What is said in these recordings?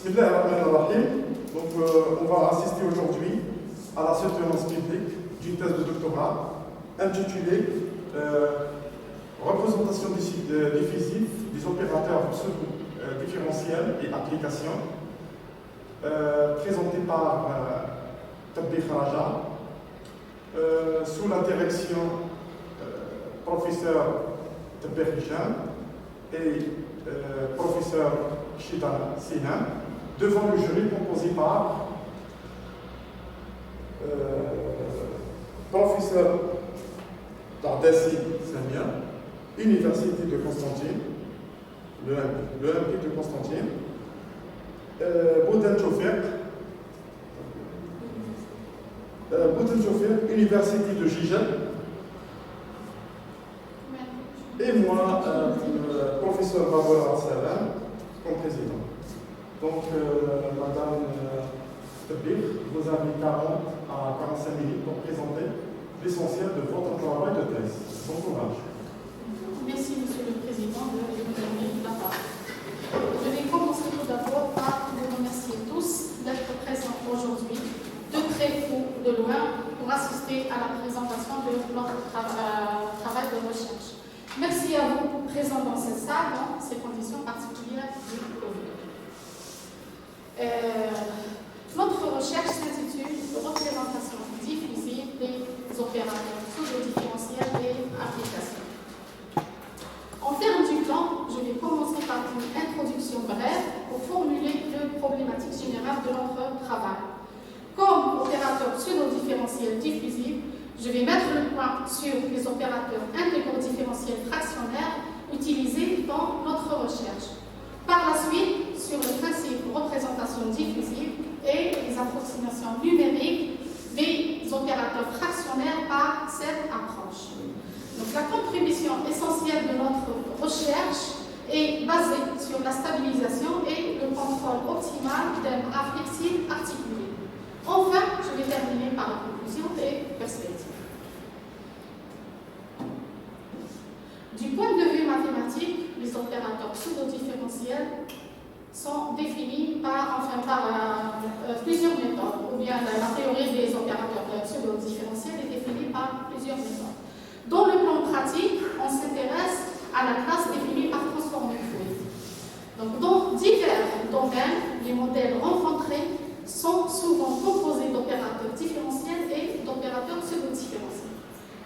Bismillahirrahmanirrahim. Donc, on va assister aujourd'hui à la soutenance biblique d'une thèse de doctorat intitulée Représentation diffusive des opérateurs différentiels et applications, présentée par Tabbi Kharaja, sous la direction professeur Tabbi Hisham et professeur Shida Sinan, devant le jury composé par professeur Dardassi Samia, Université de Constantine, le MP de Constantine, Boudan Chauffeur, Université de Gigel, et moi, professeur Baboula Salam, comme président. Donc, Madame Tabir, vous avez 40 à 45 minutes pour présenter l'essentiel de votre travail de thèse. Bon courage. Merci, Monsieur le Président, de me donner la parole. Je vais commencer tout d'abord par vous remercier tous d'être présents aujourd'hui, de près ou de loin, pour assister à la présentation de notre travail de recherche. Merci à vous présents dans cette salle, dans ces conditions particulières du Covid. Notre recherche s'intitule Représentation diffusive des opérateurs pseudo-différentiels et applications. En termes du plan, je vais commencer par une introduction brève pour formuler les problématiques générales de notre travail. Comme opérateur pseudo-différentiel diffusif, je vais mettre le point sur les opérateurs intégro-différentiels fractionnaires utilisés dans notre recherche. Par la suite, sur le principe de représentation diffusive et les approximations numériques des opérateurs fractionnaires par cette approche. Donc, la contribution essentielle de notre recherche est basée sur la stabilisation et le contrôle optimal d'un bras flexible articulé. Enfin, je vais terminer par la conclusion et perspectives. Du point de vue mathématique, les opérateurs pseudo-différentiels sont définis par plusieurs méthodes, ou bien la théorie des opérateurs pseudo-différentiels est définie par plusieurs méthodes. Dans le plan pratique, on s'intéresse à la classe définie par transformée fluide. Donc, dans divers domaines, les modèles rencontrés sont souvent composés d'opérateurs différentiels et d'opérateurs pseudo-différentiels.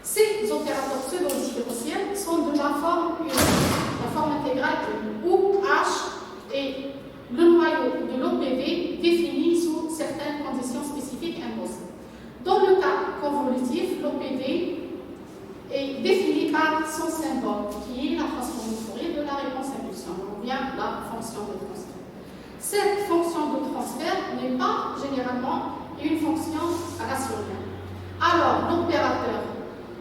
Ces opérateurs pseudo-différentiels sont de la forme unique, la forme intégrale où H est le noyau de l'OPV défini sous certaines conditions spécifiques imposées. Dans le cas convolutif, l'OPV est défini par son symbole, qui est la transformée Fourier de la réponse impulsion, ou bien la fonction de transfert. Cette fonction de transfert n'est pas généralement une fonction rationnelle. Alors, l'opérateur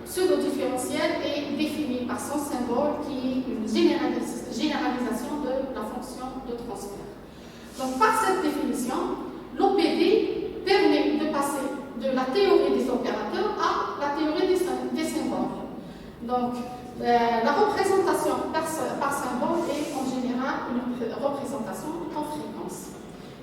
pseudo-différentiel est défini par son symbole, qui est une généralisation de la fonction de transfert. Donc, par cette définition, l'OPD permet de passer de la théorie des opérateurs à la théorie des symboles. Donc, la représentation par symbole est en général une représentation en fréquence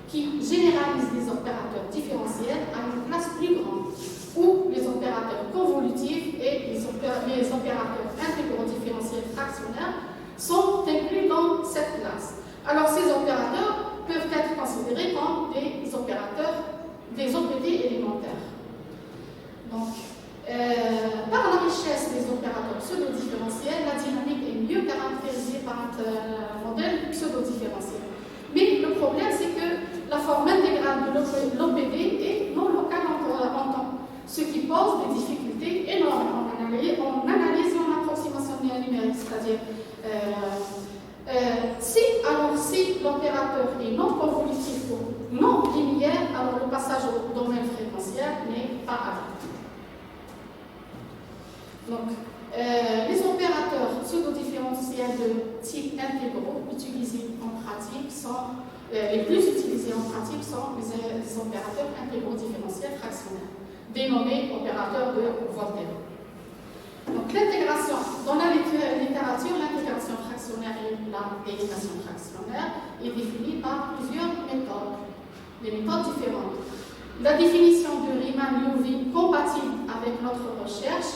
qui généralise les opérateurs différentiels à une classe plus grande, où les opérateurs convolutifs et les opérateurs intégro-différentiels fractionnaires sont inclus dans cette classe. Alors, ces opérateurs peuvent être considérés comme des opérateurs des OPD élémentaires. Donc, par la richesse des opérateurs pseudo-différentiels, la dynamique est mieux caractérisée par un modèle pseudo-différentiel. Mais le problème, c'est que la forme intégrale de l'OPD est non locale en temps, ce qui pose des difficultés énormes en analyse et en approximation numérique, c'est-à-dire si l'opérateur est non convolutif ou non linéaire, alors le passage au domaine fréquentiel n'est pas avéré. Donc, les opérateurs pseudo-différentiels de type intégraux utilisés en pratique sont, les plus utilisés en pratique sont les opérateurs intégraux différentiels fractionnaires, dénommés opérateurs de Voltaire. Donc, l'intégration, dans la littérature, l'intégration fractionnaire et la dérivation fractionnaire est définie par plusieurs méthodes. des méthodes différentes. La définition de Riemann-Liouville compatible avec notre recherche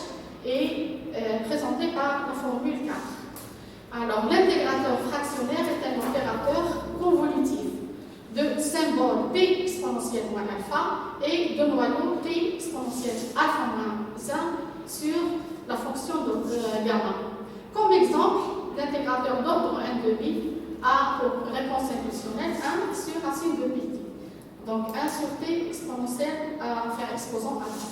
est présentée par la formule 4. Alors, l'intégrateur fractionnaire est un opérateur convolutif de symbole P exponentielle moins alpha et de noyau T exponentielle alpha moins 1 sur la fonction de gamma. Comme exemple, l'intégrateur d'ordre 1 de bit a pour réponse inclusionnelle 1 sur racine de bit. Donc 1 sur T exponentielle faire exposant alpha.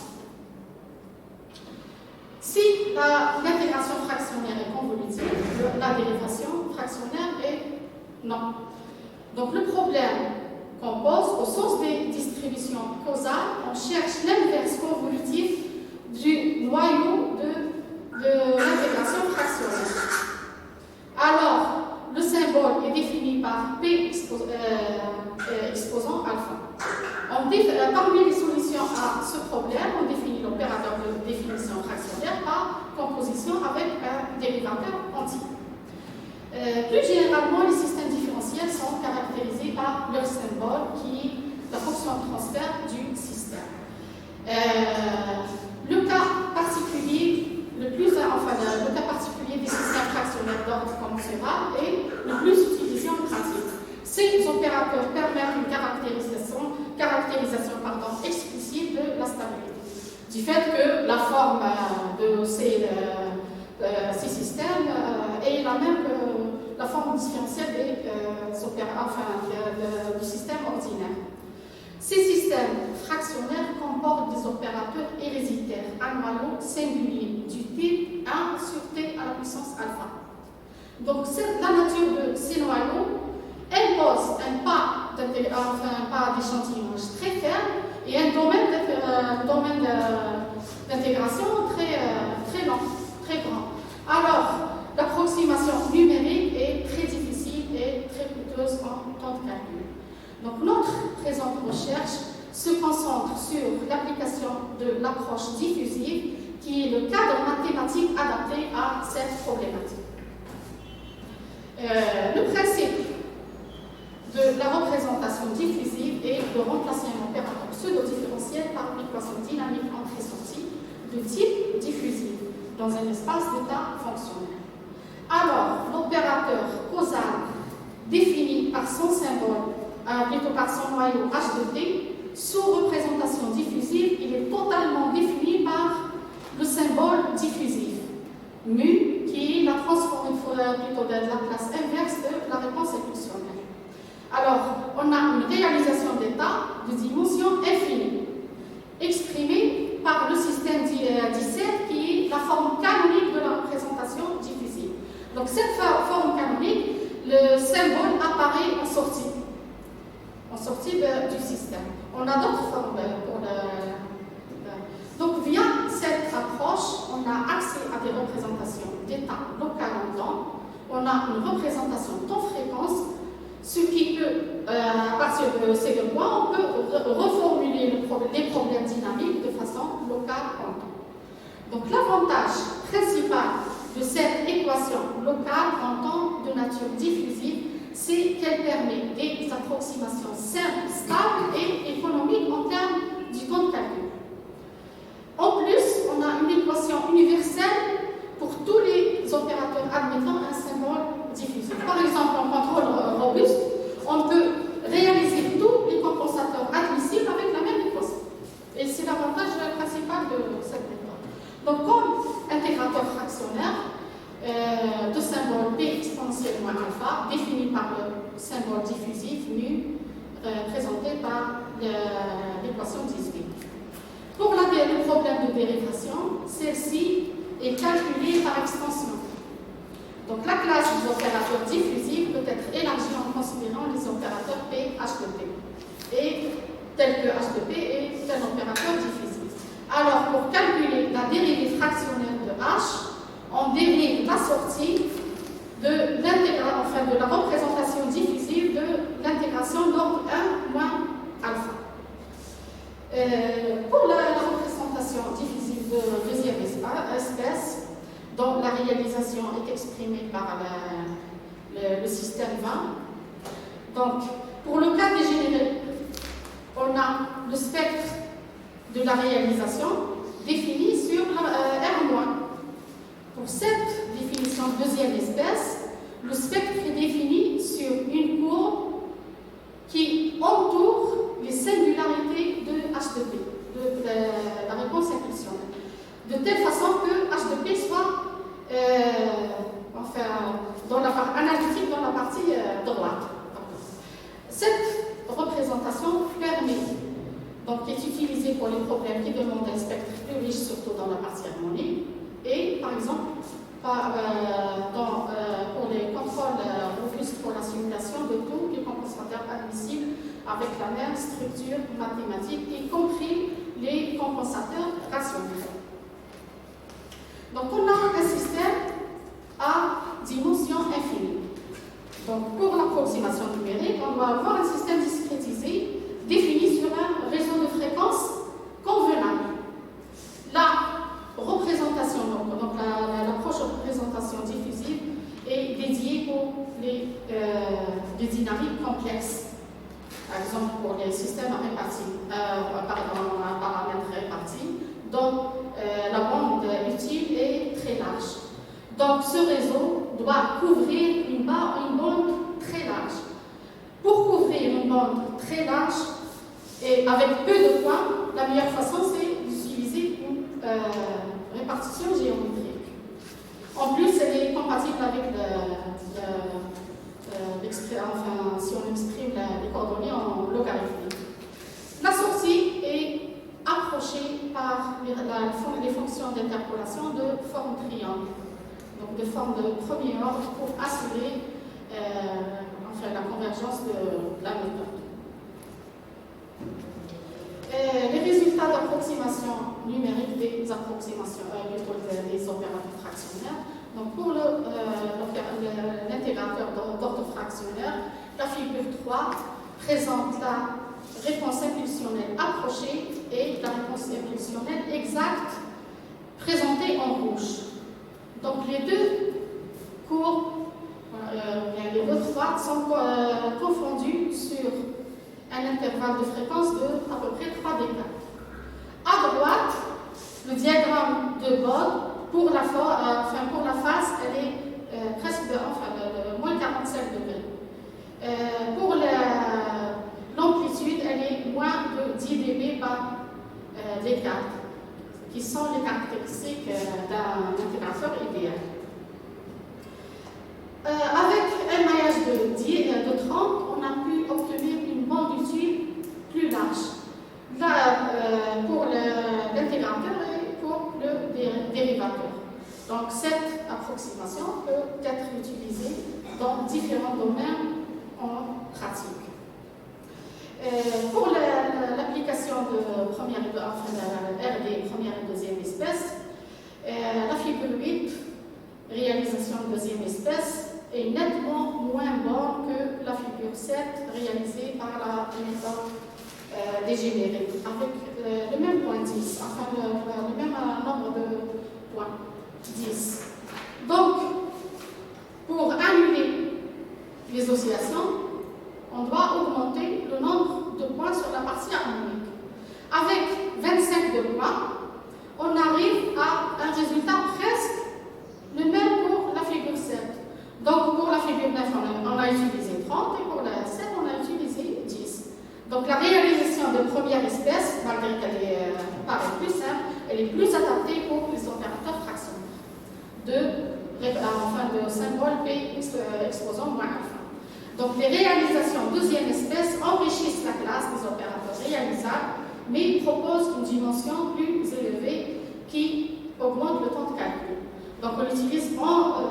Si l'intégration fractionnaire est convolutive, la dérivation fractionnaire est non. Donc le problème qu'on pose au sens des distributions causales, on cherche l'inverse convolutif du noyau de l'intégration fractionnaire. Alors, le symbole est défini par P exposant alpha. Parmi les solutions à ce problème, on définit l'opérateur de définition fractionnaire par composition avec un dérivateur entier. Plus généralement, les systèmes différentiels sont caractérisés par leur symbole qui est la fonction de transfert du système. Le cas particulier, le cas particulier des systèmes fractionnaires d'ordre commensurable est le plus utilisé en pratique. Ces opérateurs permettent une caractérisation explicite de la stabilité. Du fait que la forme de ces systèmes est la même que la forme différentielle du système ordinaire. Ces systèmes fractionnaires comportent des opérateurs héréditaires à noyau singulier du type 1 sur T à la puissance alpha. Donc, la nature de ces noyaux impose un pas d'échantillonnage très ferme et un domaine d'intégration très long, très grand. Alors, l'approximation numérique est très difficile et très coûteuse en temps de calcul. Donc, notre présente recherche se concentre sur l'application de l'approche diffusive qui est le cadre mathématique adapté à cette problématique. Le principe de la représentation diffusive est de remplacer un opérateur pseudo-différentiel par une équation dynamique entrée-sortie de type diffusif dans un espace d'état fonctionnel. Alors, l'opérateur causal défini par son symbole, plutôt par son noyau H de T, sous représentation diffusive, il est totalement défini par le symbole diffusif, mu, qui est la transformée plutôt de la classe inverse de la réponse inclusionnelle. Alors, on a une réalisation d'état de dimension infinie, exprimée par le système 17 qui est la forme canonique de la représentation diffusive. Donc, cette forme canonique, le symbole apparaît en sortie du système. On a d'autres formes pour Donc, via cette approche, on a accès à des représentations d'état local en temps. On a une représentation temps-fréquence, ce qui peut, à partir de ces deux points, on peut reformuler les problèmes dynamiques de façon locale en temps. Donc, l'avantage principal de cette équation locale en temps de nature diffusive, c'est qu'elle permet des approximations simples, stables et économiques en termes du temps de calcul. En plus, on a une équation universelle pour tous les opérateurs admettant un symbole diffusif. Par exemple, en contrôle robuste, on peut réaliser tous les compensateurs admissibles avec la même équation. Et c'est l'avantage principal de cette méthode. Donc, comme intégrateur fractionnaire de symbole P exponentielle moins alpha, défini par le symbole diffusif mu, présenté par l'équation 18. Pour le problème de dérivation, celle-ci est calculée par extension. Donc, la classe des opérateurs diffusifs peut être élargie en considérant les opérateurs P, H de P, et tel que H de P est un opérateur diffusif. Alors, pour calculer la dérivée fractionnaire de H, on dérive la sortie de la représentation diffusive de l'intégration d'ordre 1 moins alpha. Pour la représentation diffusive de deuxième espèce, dont la réalisation est exprimée par le système 20. Donc, pour le cas dégénéré on a le spectre de la réalisation défini sur R-. Pour cette définition de deuxième espèce, le spectre est défini sur une courbe qui entoure les singularités de H de P, de la réponse impulsionnelle, de telle façon que H de P soit dans la part analytique dans la partie droite. Cette représentation permet, donc, qui est utilisée pour les problèmes qui demandent un spectre plus riche, surtout dans la partie harmonique, et par exemple pour les contrôles robustes pour la simulation de tous les compensateurs admissibles avec la même structure mathématique, y compris les compensateurs rationnels. Donc on a un système à dimension infinie. Donc pour l'approximation numérique, on doit avoir un système discrétisé défini sur un réseau de fréquences convenable. La représentation, donc l'approche de représentation diffusive est dédiée pour les dynamiques complexes. Par exemple, pour les systèmes à paramètres répartis, dont la bande utile est très large. Donc, ce réseau doit couvrir une bande très large. Pour couvrir une bande très large et avec peu de points, la meilleure façon, c'est d'utiliser une répartition géométrique. En plus, elle est compatible avec si on exprime les coordonnées en logarithmique. La sortie est approchée par les fonctions d'interpolation de forme triangle, donc de forme de premier ordre pour assurer la convergence de la méthode. Les résultats d'approximation numérique des approximations des opérateurs fractionnaires. Donc pour l'intégrateur d'ordre fractionnaire, la figure 3 présente la réponse impulsionnelle approchée et la réponse impulsionnelle exacte présentée en rouge. Donc les deux courbes, les deux droites sont confondues sur un intervalle de fréquence de à peu près 3 décades. À droite, le diagramme de Bode, pour la phase, elle est presque de moins 47 degrés. Pour l'amplitude, elle est moins de 10 dB par décade, qui sont les caractéristiques d'un intégrateur idéal. Avec un maillage de 30, on a pu obtenir une bande utile plus large. Là, pour l'intégrateur et pour le dérivateur. Donc, cette approximation peut être utilisée dans différents domaines en pratique. Pour l'application de première RD, première et deuxième espèce, la figure 8, réalisation de deuxième espèce, est nettement moins bonne que la figure 7, réalisée par la méthode dégénérée, avec le même point 10, enfin le même nombre de points, 10. Donc, pour annuler les oscillations, on doit augmenter le nombre de points sur la partie harmonique. Avec 25 de points, on arrive à un résultat presque le même pour la figure 7. Donc, pour la figure 9, on a utilisé 30 et pour la 7, on a utilisé 10. Donc, la réalisation de première espèce, malgré qu'elle paraît plus simple, elle est plus adaptée pour les opérateurs fractionnaires de symbole P exposant moins alpha. Donc, les réalisations deuxième espèce enrichissent la classe des opérateurs réalisables, mais proposent une dimension plus élevée qui augmente le temps de calcul. Donc, on l'utilise dans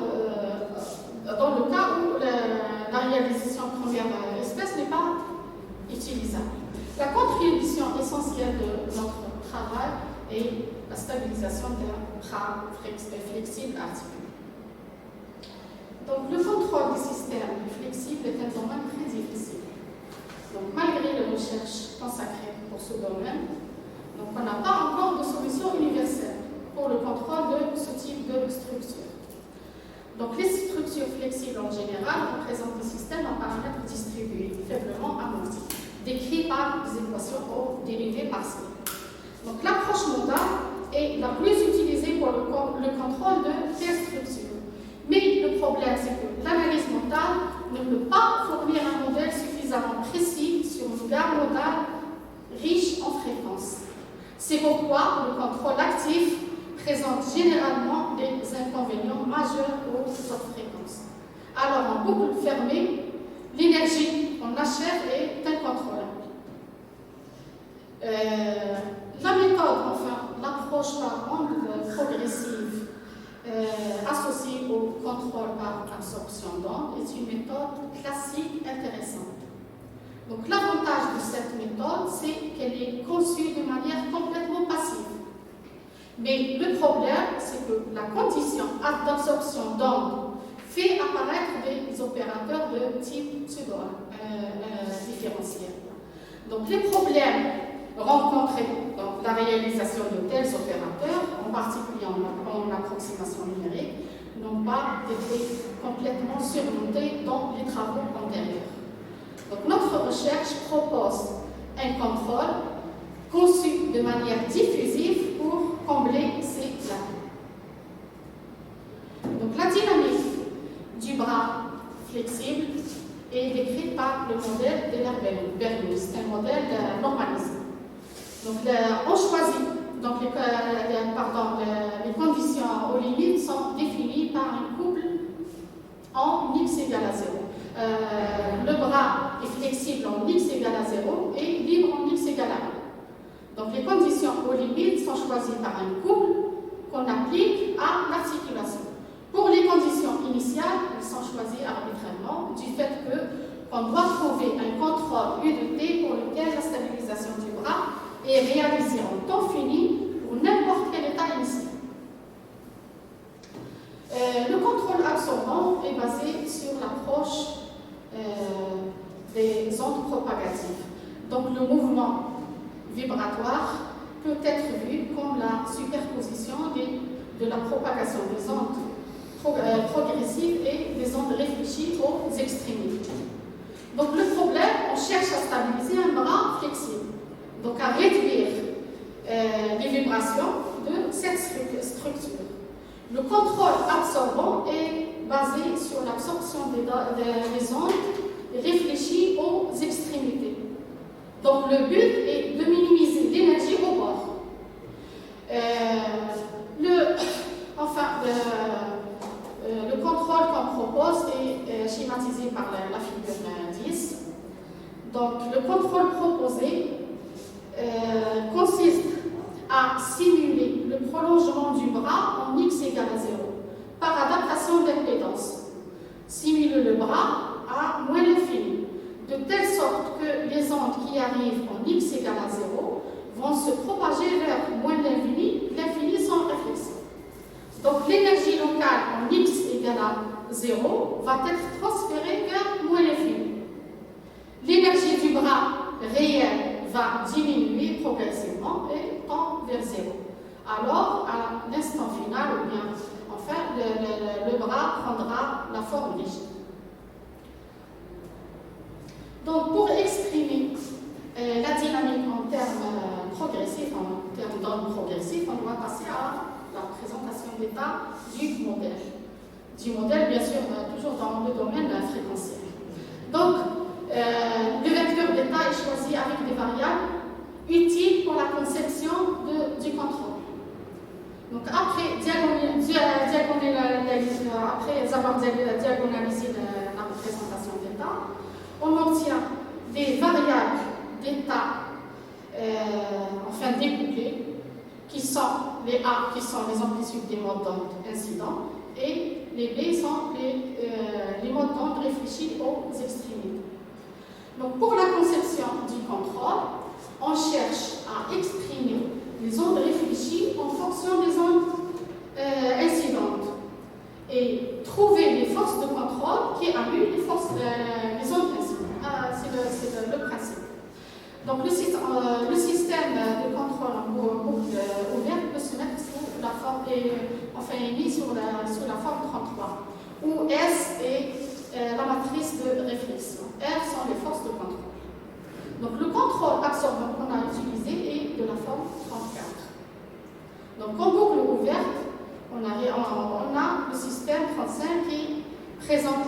le cas où la réalisation de première espèce n'est pas utilisable. La contribution essentielle de notre travail est la stabilisation d'un bras flexible articulé. Donc, le contrôle des systèmes flexibles est un domaine très difficile. Donc, malgré les recherches consacrées pour ce domaine, donc on n'a pas encore de solution universelle pour le contrôle de ce type de structure. Donc, les structures flexibles en général représentent des systèmes à paramètres distribués, faiblement amortis. décrit par des équations aux dérivées partielles. Donc l'approche modale est la plus utilisée pour le contrôle de telles structures. Mais le problème, c'est que l'analyse modale ne peut pas fournir un modèle suffisamment précis sur une gamme modale riche en fréquences. C'est pourquoi le contrôle actif présente généralement des inconvénients majeurs aux autres fréquences. Alors, en boucle fermée, l'énergie en HF est incontrôlable. La méthode, enfin, l'approche par onde progressive associée au contrôle par absorption d'onde est une méthode classique intéressante. Donc, l'avantage de cette méthode, c'est qu'elle est conçue de manière complètement passive. Mais le problème, c'est que la condition d'absorption d'onde fait apparaître des opérateurs de type pseudo-différentiel. Donc, les problèmes rencontrés dans la réalisation de tels opérateurs, en particulier en approximation numérique, n'ont pas été complètement surmontés dans les travaux antérieurs. Donc, notre recherche propose un contrôle conçu de manière diffusive pour combler ces lacunes. Donc, la dynamique du bras flexible est décrite par le modèle d'Ehlers-Bernoulli. C'est un modèle normalisé. Donc, on choisit, donc les conditions aux limites sont définies par un couple en x égale à 0. Le bras est flexible en x égale à 0 et libre en x égale à 1. Donc, les conditions aux limites sont choisies par un couple qu'on applique à l'articulation. Pour les conditions initiales, elles sont choisies arbitrairement du fait qu'on doit trouver un contrôle U de T pour lequel la stabilisation du bras est réalisée en temps fini pour n'importe quel état initial. Le contrôle absorbant est basé sur l'approche des ondes propagatives. Donc le mouvement vibratoire peut être vu comme la superposition de la propagation des ondes progressives et des ondes réfléchies aux extrémités. Donc le problème, on cherche à stabiliser un bras flexible, donc à réduire les vibrations de cette structure. Le contrôle absorbant est basé sur l'absorption des ondes réfléchies aux extrémités. Donc le but est de minimiser l'énergie au bord. Le contrôle qu'on propose est schématisé par la figure 10. Donc le contrôle proposé consiste à simuler le prolongement du bras en x égale à 0 par adaptation d'impédance. Simule le bras à moins l'infini, de telle sorte que les ondes qui arrivent en x égale à 0 vont se propager vers moins l'infini sans réflexion. Donc l'énergie locale en x égale à 0 va être transférée vers moins l'infini. L'énergie du bras réel va diminuer progressivement et tend vers 0. Alors, à l'instant final, ou bien, enfin, le bras prendra la forme rigide. Donc, pour exprimer la dynamique en termes progressifs, en termes d'ondes progressives, on doit passer à la présentation d'état du modèle. Bien sûr, toujours dans le domaine fréquentiel. Donc, le vecteur d'état est choisi avec des variables utiles pour la conception du contrôle. Donc, après avoir diagonalisé la représentation d'état, on obtient des variables d'état découplées, qui sont les A qui sont les amplitudes des modes d'onde incidents et les B sont les modes d'onde réfléchis aux extrémités. Donc, pour la conception du contrôle, on cherche à exprimer les ondes réfléchies en fonction des ondes incidentes et trouver les forces de contrôle qui annulent les ondes incidentes. C'est le principe. Donc, le système de contrôle en boucle ouverte peut se mettre sous la forme, est mis sous la forme 33, où S est la matrice de réflexion. R sont les forces de contrôle. Donc Donc en boucle ouverte, on a le système 35 qui présente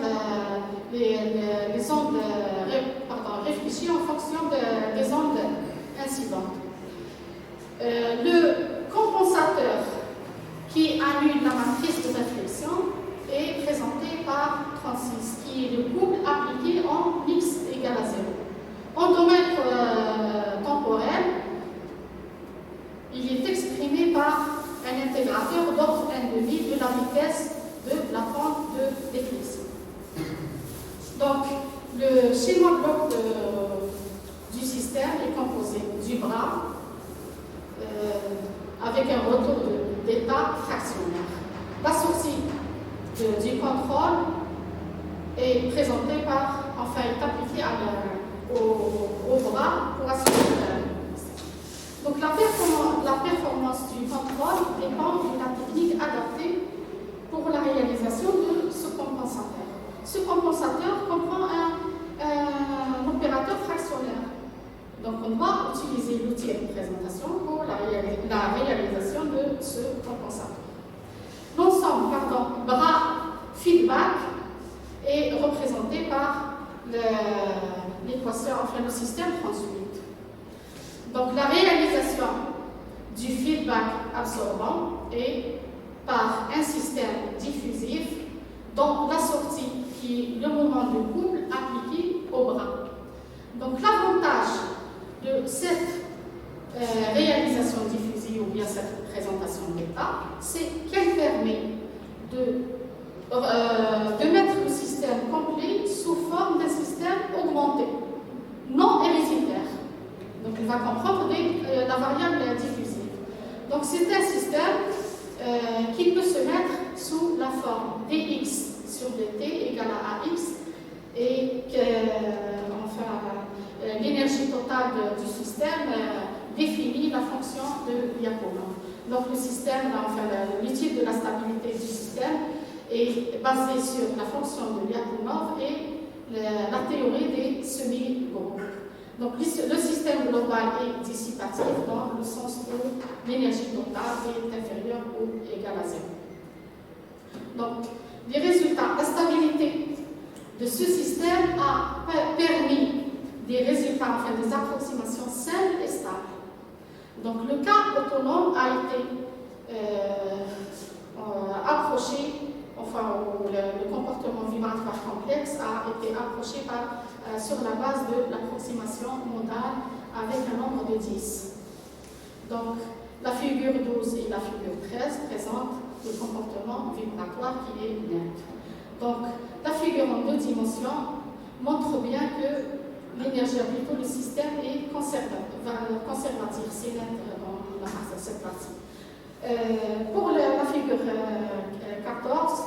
les ondes réfléchies en fonction des ondes incidentes. Le compensateur qui annule la matrice de réflexion est présenté par 36, qui est le couple appliqué en x égale à 0. En domaine temporel, il est exprimé par un intégrateur d'ordre n demi de la vitesse de la pente de déflexion. Donc, le schéma bloc du système est composé du bras avec un retour d'état fractionnaire. La sortie du contrôle est présentée par, enfin, est appliquée au bras pour assurer donc la performance du contrôle dépend de la technique adaptée pour la réalisation de ce compensateur. Ce compensateur comprend un opérateur fractionnaire. Donc on va utiliser l'outil de représentation pour la réalisation de ce compensateur. L'ensemble, bras feedback est représenté par l'équation, enfin le système 38. Donc la réalisation du feedback absorbant est par un système diffusif dont la sortie qui est le moment de couple appliqué au bras. Donc l'avantage de cette réalisation diffusive ou bien cette présentation d'état, c'est qu'elle permet de mettre le système complet sous forme d'un système augmenté, non héréditaire. Donc il va comprendre la variable diffusive. Donc c'est un système qui peut se mettre sous la forme dx sur dt égale à ax et l'énergie totale du système définit la fonction de Lyapunov. Donc le système, l'étude de la stabilité du système est basée sur la fonction de Lyapunov et la théorie des semi-groupes. Donc le système global est dissipatif dans le sens où l'énergie totale est inférieure ou égale à 0. Donc les résultats, la stabilité de ce système a permis des résultats, enfin des approximations simples et stables. Donc le cas autonome a été approché, le comportement vibratoire complexe a été approché sur la base de l'approximation modale avec un nombre de 10. Donc la figure 12 et la figure 13 présentent le comportement vibratoire qui est net. Donc la figure en 2 dimensions montre bien que l'énergie, plutôt le système est conservatif, c'est net dans cette partie. Pour la figure 14,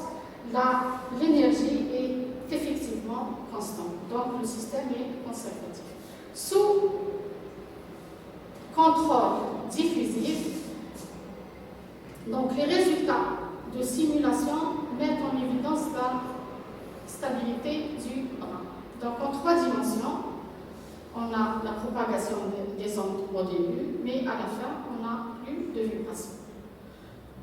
l'énergie est effectivement constante, donc le système est conservatif. Sous contrôle diffusif, donc les résultats de simulation mettent en évidence la stabilité du bras. Donc en 3 dimensions, on a la propagation des ondes au début, mais à la fin, on n'a plus de vibration.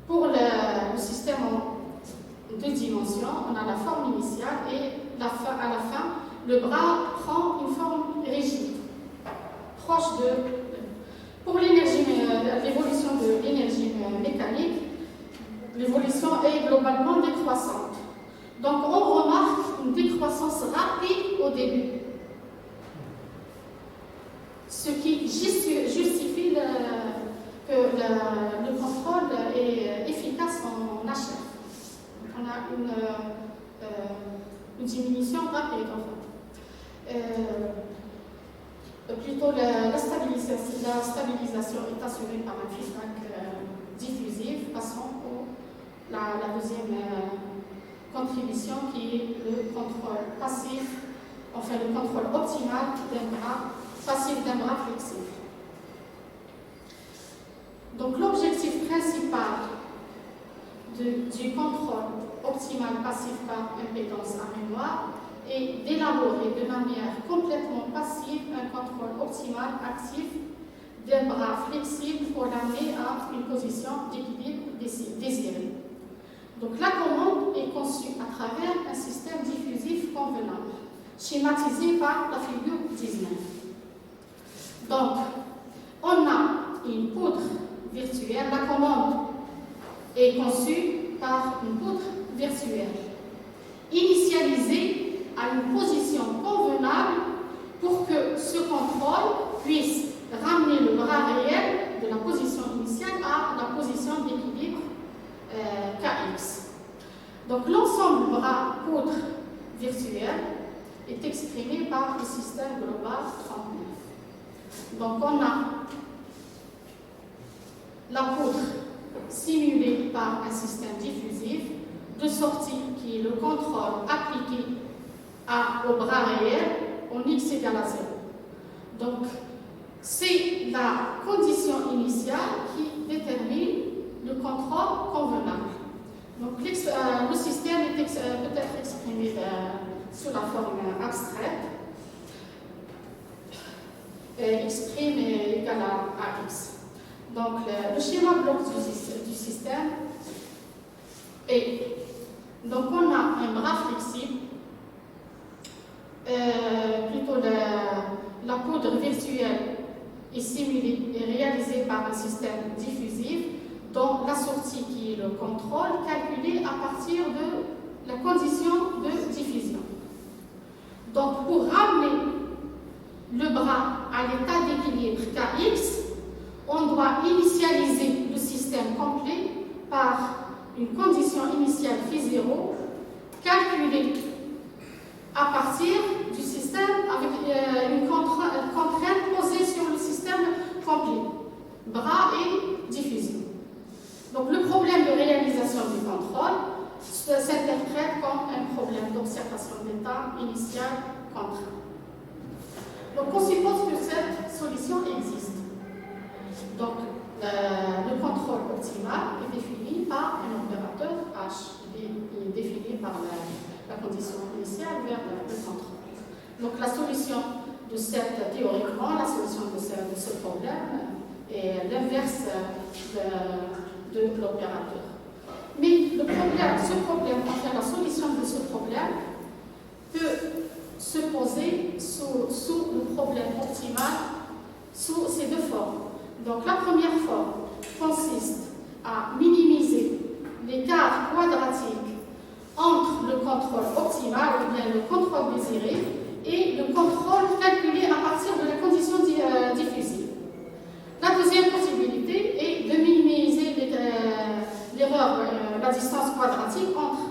Pour le système en 2 dimensions, on a la forme initiale et à la fin, le bras prend une forme rigide, proche de... Pour l'évolution de l'énergie mécanique, l'évolution est globalement décroissante. Donc on remarque une décroissance rapide au début, ce qui justifie que le contrôle est efficace en HF. On a une diminution rapide en fait. Plutôt la stabilisation est assurée par un feedback diffusif, passant la deuxième contribution qui est le contrôle passif, enfin le contrôle optimal d'un bras passif d'un bras flexible. Donc l'objectif principal du contrôle optimal passif par impédance à mémoire est d'élaborer de manière complètement passive un contrôle optimal actif d'un bras flexible pour l'amener à une position d'équilibre désirée. Donc la commande est conçue à travers un système diffusif convenable, schématisé par la figure 19. Donc, on a une poudre virtuelle. La commande est conçue par une poudre virtuelle, initialisée à une position convenable pour que ce contrôle puisse ramener le bras réel de la position initiale à la position d'équilibre KX. Donc l'ensemble bras poudre virtuel est exprimé par le système global 39. Donc on a la poudre simulée par un système diffusif de sortie qui est le contrôle appliqué au bras réel en x égale à 0. Donc c'est la condition initiale qui détermine le contrôle convenable. Donc le système peut être exprimé sous la forme abstraite. Exprime égale à x. Donc le schéma bloc du système est, donc on a un bras flexible, plutôt la poudre virtuelle est simulée et réalisée par un système diffusif dont la sortie qui est le contrôle calculé à partir de la condition de diffusion. Donc pour ramener le bras à l'état d'équilibre KX, on doit initialiser le système complet par une condition initiale phi 0 calculée à partir du système avec une contrainte posée sur le système complet, bras et diffusion. Donc le problème de réalisation du contrôle s'interprète comme un problème d'observation d'état initial contraint. Donc on suppose que cette solution existe. Donc le contrôle optimal est défini par un opérateur H. Il est défini par la condition initiale vers le contrôle. Donc la solution de cette, théoriquement, la solution de ce problème est l'inverse de l'opérateur. Mais la solution de ce problème peut se poser sous le problème optimal sous ces deux formes. Donc la première forme consiste à minimiser l'écart quadratique entre le contrôle optimal ou bien le contrôle désiré et le contrôle calculé à partir de la condition diffusive. La deuxième possibilité est de minimiser l'erreur, la distance quadratique entre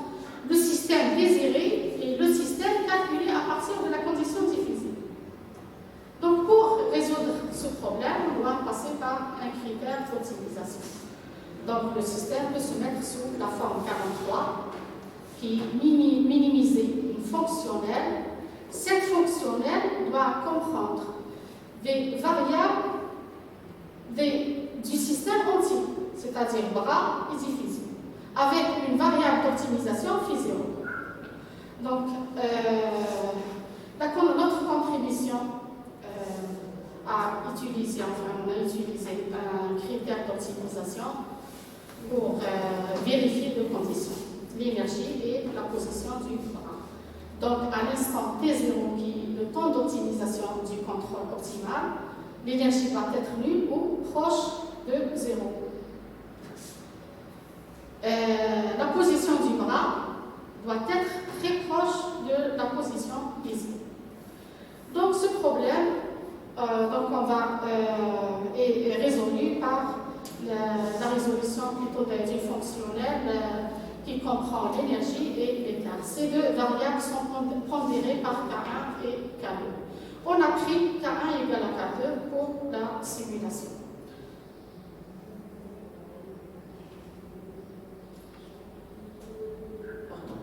le système désiré et le système calculé à partir de la condition diffusive. Donc pour résoudre ce problème, on doit passer par un critère d'optimisation. Donc le système peut se mettre sous la forme 43 qui minimiser une fonctionnelle. Cette fonctionnelle doit comprendre des variables du système entier, c'est-à-dire bras et diffusion, avec une variable d'optimisation phi 0. Donc, notre contribution on a utilisé un critère d'optimisation pour vérifier deux conditions, l'énergie et la position du bras. Donc, à l'instant T0, qui est le temps d'optimisation du contrôle optimal, l'énergie va être nulle ou proche de 0. La position du bras doit être très proche de la position ici. Donc ce problème est résolu par la résolution plutôt du fonctionnel qui comprend l'énergie et l'écart. Ces deux variables sont pondérées par K1 et K2. On a pris K1 égale à K2 pour la simulation.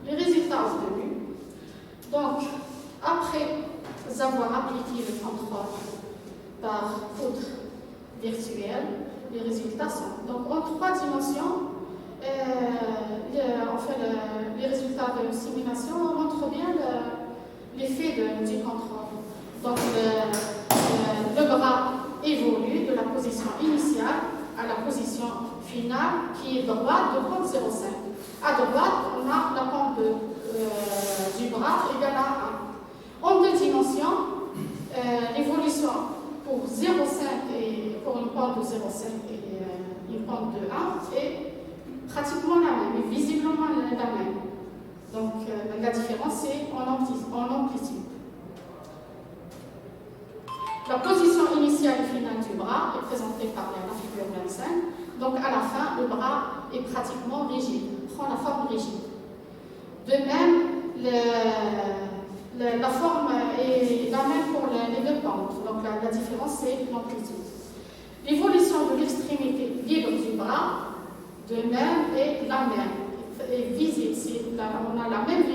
Les résultats obtenus. Donc, après avoir appliqué le contrôle par poudre virtuelle, les résultats sont. Donc, en 3 dimensions, les résultats de simulation montrent bien l'effet du contrôle. Donc, le bras évolue de la position position initiale à la position finale qui est droite de pente 0,5. À droite, on a la pente du bras égale à 1. En 2 dimensions, l'évolution pour 0,5 et pour une pente de 0,5 et une pente de 1 est pratiquement la même, et visiblement la même. Donc la différence est en amplitude. La position initiale et finale du bras est présentée par la figure 25. Donc à la fin, le bras est pratiquement rigide, prend la forme rigide. De même, la forme est la même pour les 2 pentes. Donc la différence, c'est l'amplitude. L'évolution de l'extrémité libre du bras, de même, est la même. Est visible. On a la même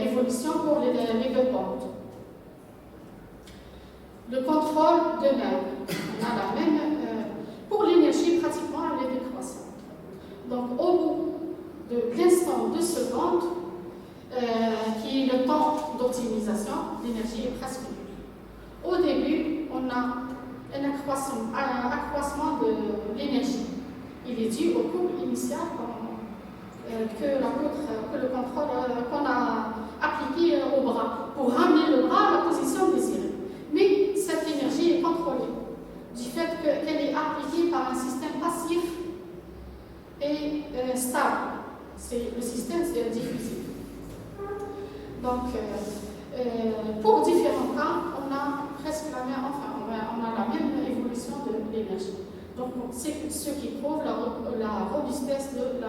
évolution pour les 2 pentes. Le contrôle, de même. On a la même. Pour l'énergie, pratiquement, elle est décroissante. Donc, au bout de l'instant de seconde, qui est le temps d'optimisation, l'énergie est presque nulle. Au début, on a un accroissement de l'énergie. Il est dû au couple initial que le contrôle qu'on a appliqué au bras pour ramener le bras à la position désirée. Mais cette énergie est contrôlée du fait qu'elle est appliquée par un système passif et stable. C'est le système diffusif. Donc, pour différents cas, on a presque la même, on a la même évolution de l'énergie. Donc, c'est ce qui prouve la robustesse de la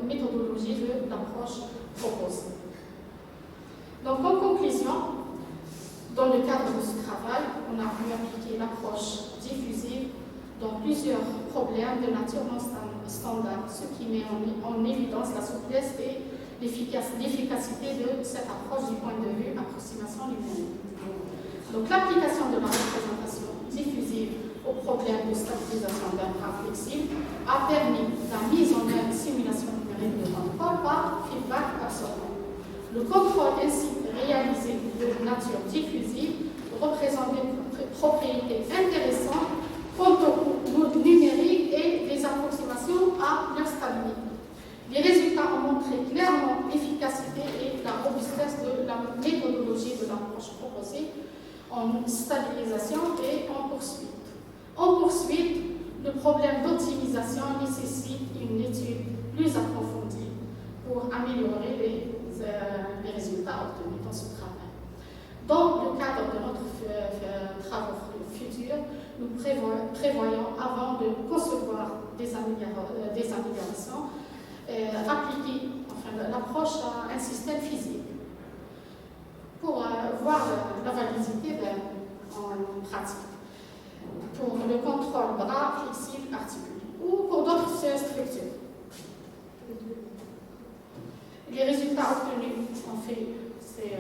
méthodologie de l'approche proposée. Donc, en conclusion, dans le cadre de ce travail, on a pu appliquer l'approche diffusive dans plusieurs problèmes de nature non standard, ce qui met en évidence la souplesse et l'efficacité de cette approche du point de vue approximation numérique. Donc, l'application de la représentation diffusive au problème de stabilisation d'un bras flexible a permis la mise en œuvre de simulation numérique de contrôle par feedback absorbant. Le contrôle ainsi réalisé de nature diffusive représente des propriétés intéressantes quant au coût numérique et les approximations à leur stabilité. Les résultats ont montré clairement l'efficacité et la robustesse de la méthodologie de l'approche proposée en stabilisation et en poursuite. En poursuite, le problème d'optimisation nécessite une étude plus approfondie pour améliorer les résultats obtenus dans ce travail. Dans le cadre de notre travaux futurs, nous prévoyons, avant de concevoir des améliorations, appliquer l'approche à un système physique pour voir la validité en pratique, pour le contrôle bras flexible articulé ou pour d'autres structures. Les résultats obtenus, en fait, c'est